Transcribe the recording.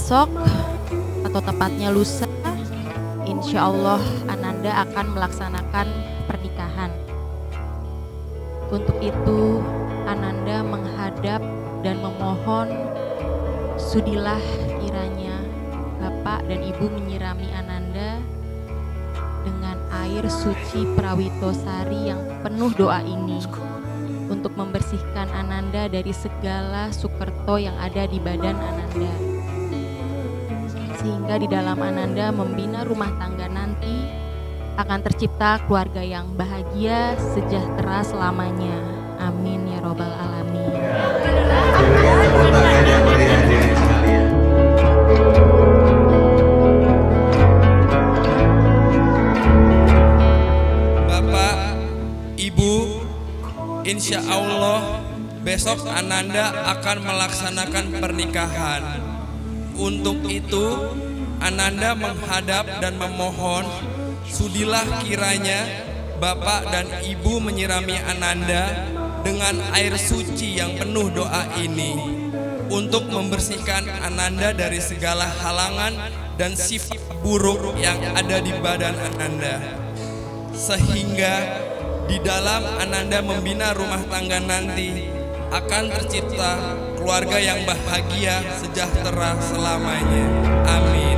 besok atau tepatnya lusa, insya Allah Ananda akan melaksanakan pernikahan. Untuk itu Ananda menghadap dan memohon, sudilah kiranya Bapak dan Ibu menyirami Ananda dengan air suci Prawitosari yang penuh doa ini untuk membersihkan Ananda dari segala sukerto yang ada di badan Ananda, sehingga di dalam Ananda membina rumah tangga nanti akan tercipta keluarga yang bahagia sejahtera selamanya. Amin ya robbal alamin. Bapak, Ibu, insya Allah besok Ananda akan melaksanakan pernikahan. Untuk itu Ananda menghadap dan memohon, sudilah kiranya Bapak dan Ibu menyirami Ananda dengan air suci yang penuh doa ini untuk membersihkan Ananda dari segala halangan dan sifat buruk yang ada di badan Ananda, sehingga di dalam Ananda membina rumah tangga nanti akan tercipta keluarga yang bahagia sejahtera selamanya. Amin.